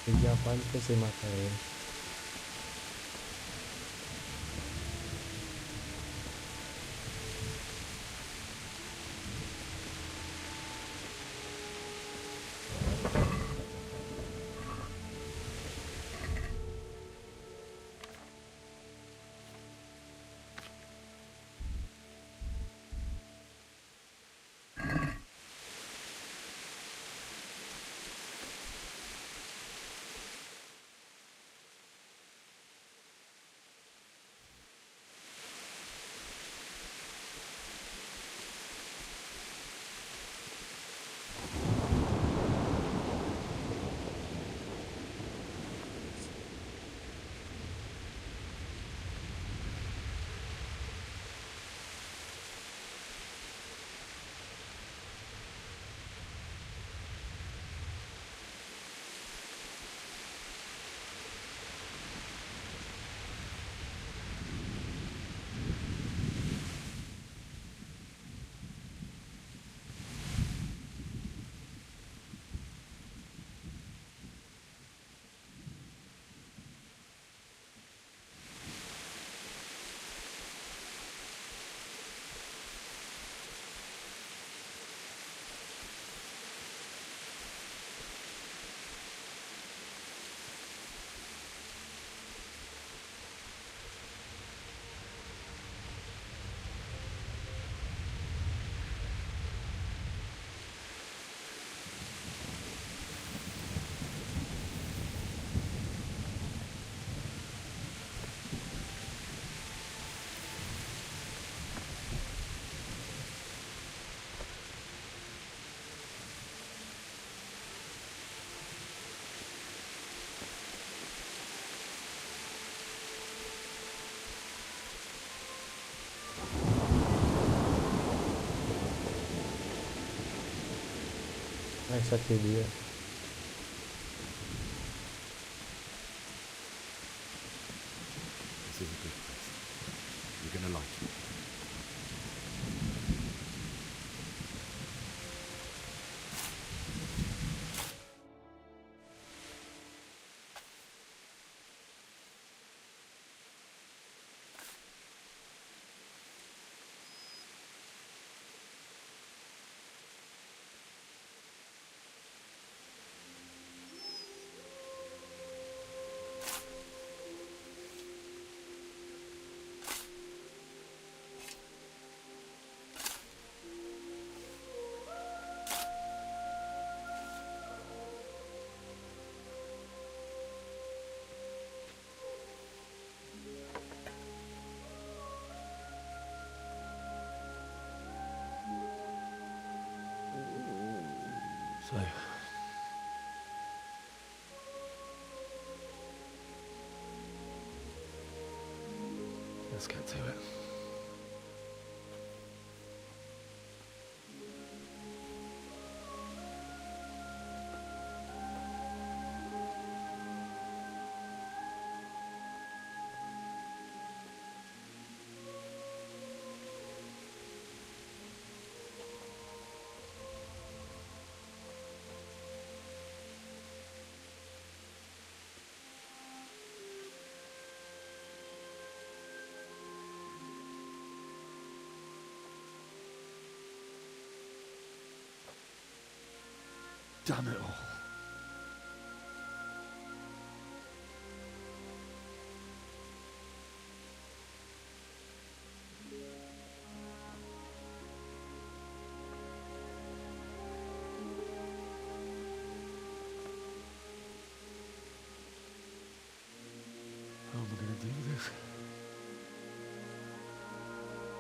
B: Perdi a paz e pensei em matar ele. essa teoria.
D: This is a good place. You're gonna like it. So, let's get to it. Damn it all. How am I gonna do this?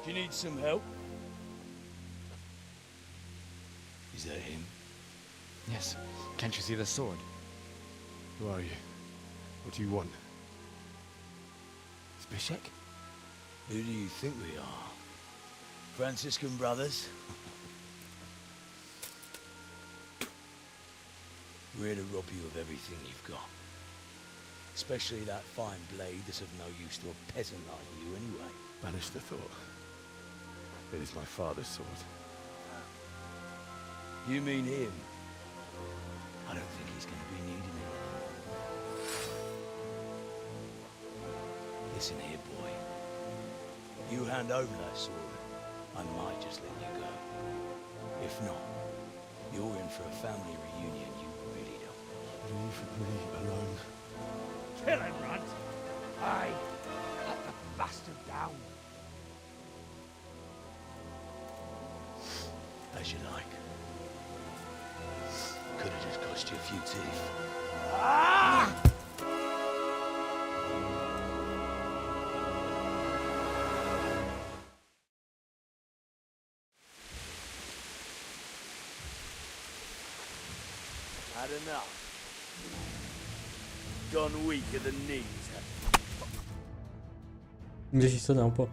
P: Do you need some help? Is that him?
O: Yes. Can't you see the sword?
D: Who are you? What do you want?
O: Zbyszek?
P: Who do you think we are? Franciscan brothers? We're here to rob you of everything you've got. Especially that fine blade that's of no use to a peasant like you anyway.
D: Banish the thought. It is my father's sword.
P: You mean him? I don't think he's going to be needing it. Listen here, boy. You hand over that sword, I might just let you go. If not, you're in for a family reunion you really don't.
D: Leave me alone.
N: Kill him, Runt! Aye, cut the bastard down.
P: As you like. Could have just cost you a few teeth.
N: Ah!
P: Had enough. Gone weak at the knees.
B: Não deixa isso não, pô.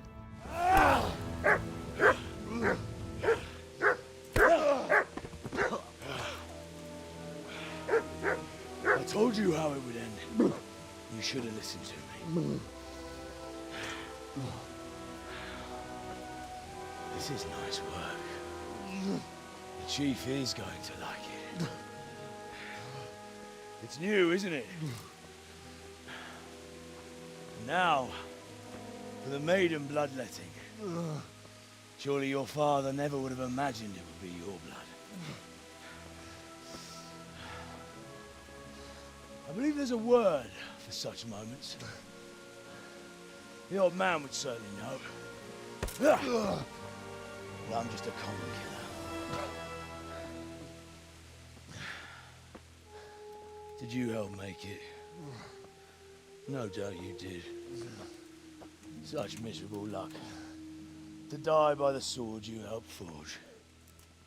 P: I told you how it would end. You should have listened to me. This is nice work. The chief is going to like it. It's new, isn't it? Now, for the maiden bloodletting. Surely your father never would have imagined it would be your blood. I believe there's a word for such moments. The old man would certainly know. But I'm just a common killer. Did you help make it? No doubt you did. Such miserable luck. To die by the sword you helped forge.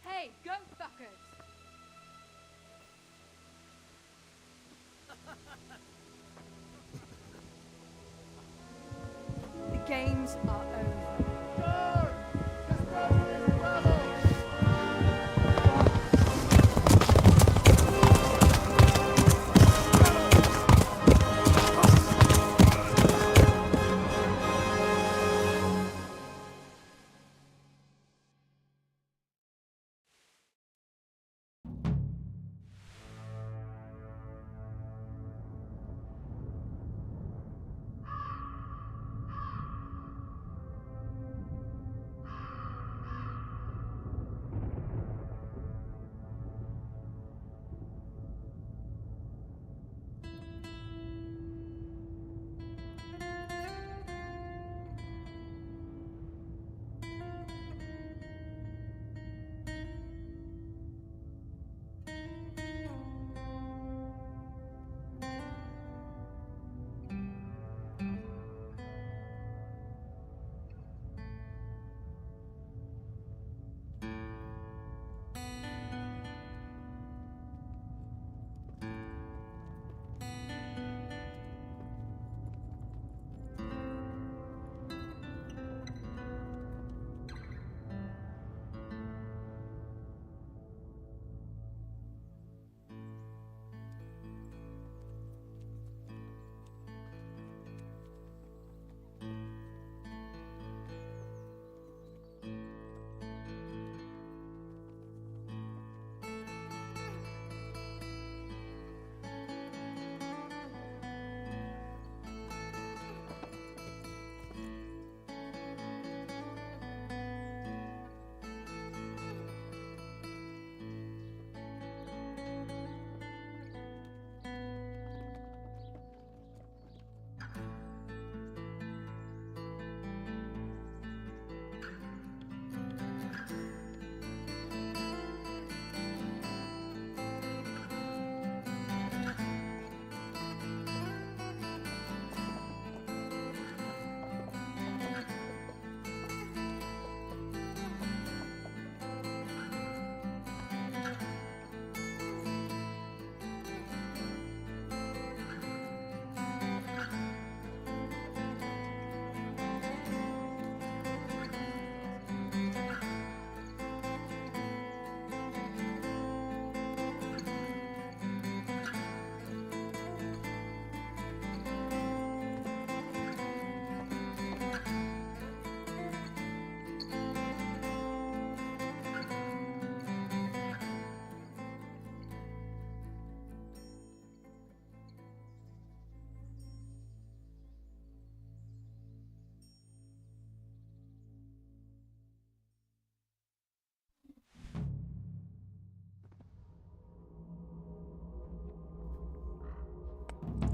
J: Hey, go fuckers! The games are over.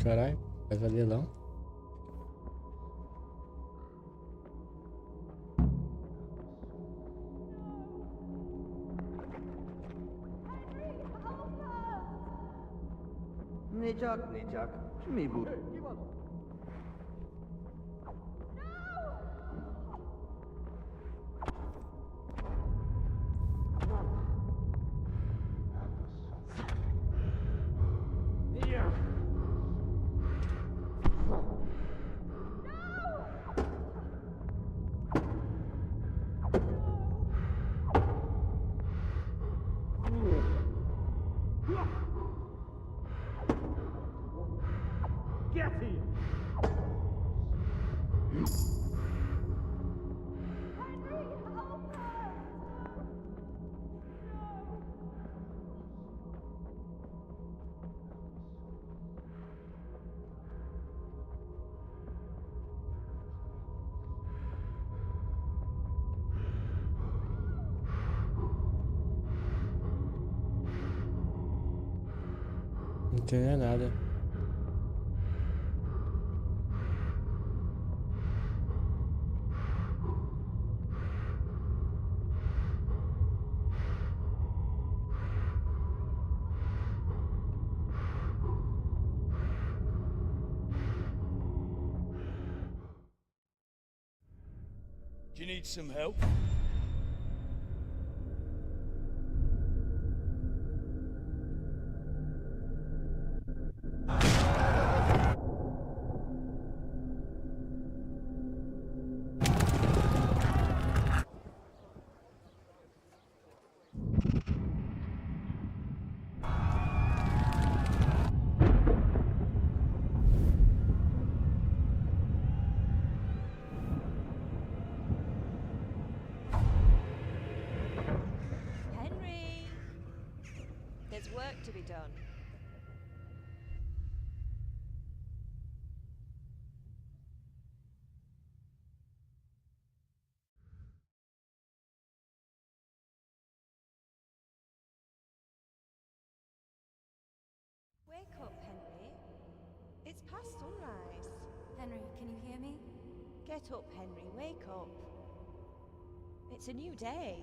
B: Caralho, pesadelão.
Q: Necak, kimi bu?
N: Get here!
B: Não tinha nada.
P: Do you need some help?
R: Henry! There's work to be done. Wake up, Henry. It's past sunrise.
J: Henry, can you hear me?
R: Get up, Henry. Wake up. It's a new day.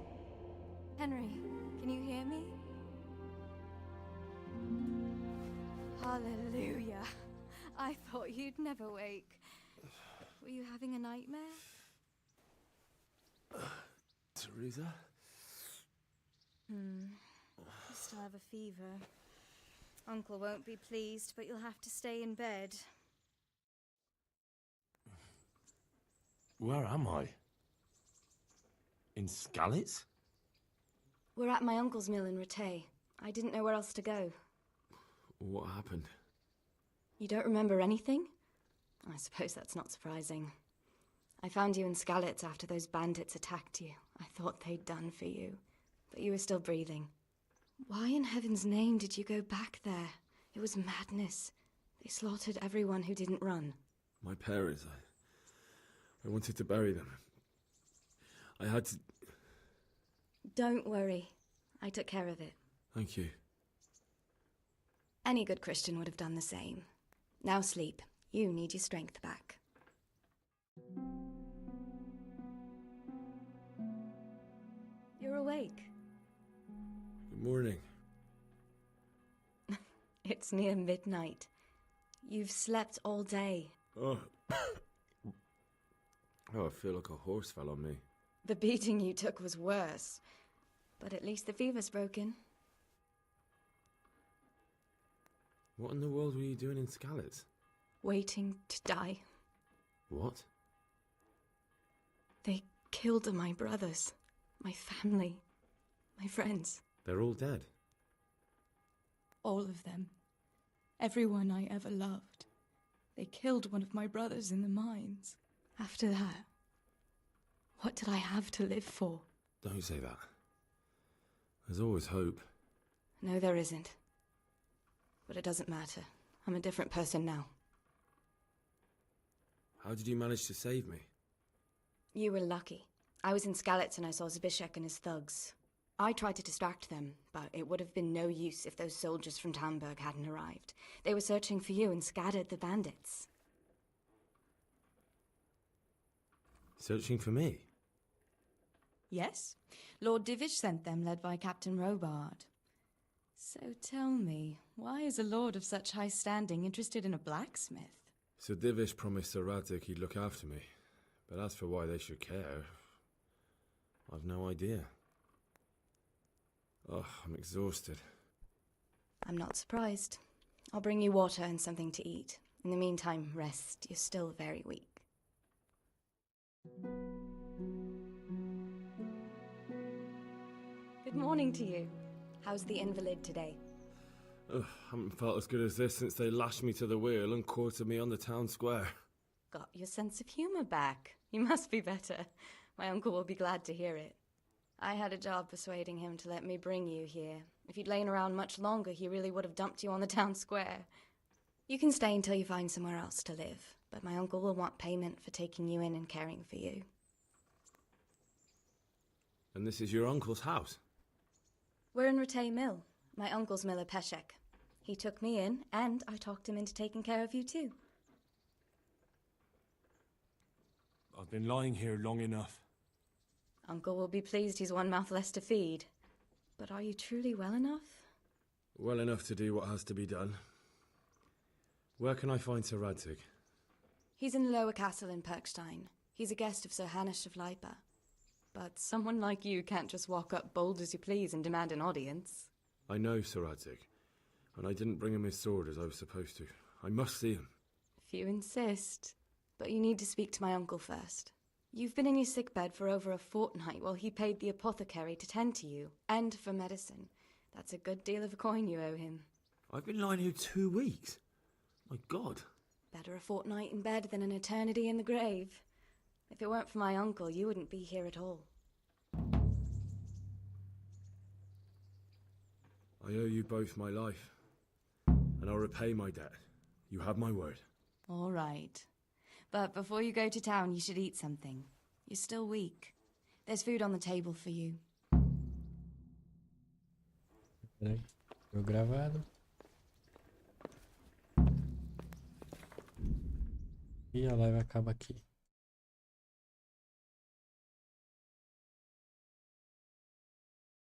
J: Henry, can you hear me? Hallelujah. I thought you'd never wake. Were you having a nightmare?
D: Teresa?
J: You still have a fever. Uncle won't be pleased, but you'll have to stay in bed.
D: Where am I? In Skalitz?
J: We're at my uncle's mill in Rattay. I didn't know where else to go.
D: What happened?
J: You don't remember anything? I suppose that's not surprising. I found you in Skalitz after those bandits attacked you. I thought they'd done for you, but you were still breathing. Why in heaven's name did you go back there? It was madness. They slaughtered everyone who didn't run.
D: My parents, I wanted to bury them. I had to...
J: Don't worry. I took care of it.
D: Thank you.
J: Any good Christian would have done the same. Now sleep. You need your strength back. You're awake.
D: Good morning.
J: It's near midnight. You've slept all day.
D: Oh. Oh, I feel like a horse fell on me.
J: The beating you took was worse. But at least the fever's broken.
D: What in the world were you doing in Skalitz?
J: Waiting to die.
D: What?
J: They killed my brothers, my family, my friends.
D: They're all dead.
J: All of them. Everyone I ever loved. They killed one of my brothers in the mines. After that, what did I have to live for?
D: Don't say that. There's always hope.
J: No, there isn't. But it doesn't matter. I'm a different person now.
D: How did you manage to save me?
J: You were lucky. I was in Skalitz and I saw Zbyszek and his thugs. I tried to distract them, but it would have been no use if those soldiers from Talmberg hadn't arrived. They were searching for you and scattered the bandits.
D: Searching for me?
J: Yes. Lord Divish sent them, led by Captain Robard. So tell me, why is a lord of such high standing interested in a blacksmith?
D: Sir Divish promised Sir Radzig he'd look after me. But as for why they should care, I've no idea. Oh, I'm exhausted.
J: I'm not surprised. I'll bring you water and something to eat. In the meantime, rest. You're still very weak. Good morning to you. How's the invalid today?
D: Ugh, haven't felt as good as this since they lashed me to the wheel and quartered me on the town square.
J: Got your sense of humour back. You must be better. My uncle will be glad to hear it. I had a job persuading him to let me bring you here. If you'd lain around much longer, he really would have dumped you on the town square. You can stay until you find somewhere else to live, but my uncle will want payment for taking you in and caring for you.
D: And this is your uncle's house?
J: We're in Ratay Mill. My uncle's miller Peshek. He took me in, and I talked him into taking care of you too.
D: I've been lying here long enough.
J: Uncle will be pleased he's one mouth less to feed. But are you truly well enough?
D: Well enough to do what has to be done. Where can I find Sir Radzig?
J: He's in the lower castle in Perkstein. He's a guest of Sir Hanush of Leipa. But someone like you can't just walk up bold as you please and demand an audience.
D: I know Sir Radzig, and I didn't bring him his sword as I was supposed to. I must see him.
J: If you insist. But you need to speak to my uncle first. You've been in your sickbed for over a fortnight while he paid the apothecary to tend to you, and for medicine. That's a good deal of a coin you owe him.
D: I've been lying here 2 weeks. My God.
J: Better a fortnight in bed than an eternity in the grave. If it weren't for my uncle, you wouldn't be here at all.
D: I owe you both my life, and I'll repay my debt. You have my word.
J: All right. But before you go to town, you should eat something. You're still weak. There's food on the table for you.
B: Peraí, foi gravado. E a live acaba aqui.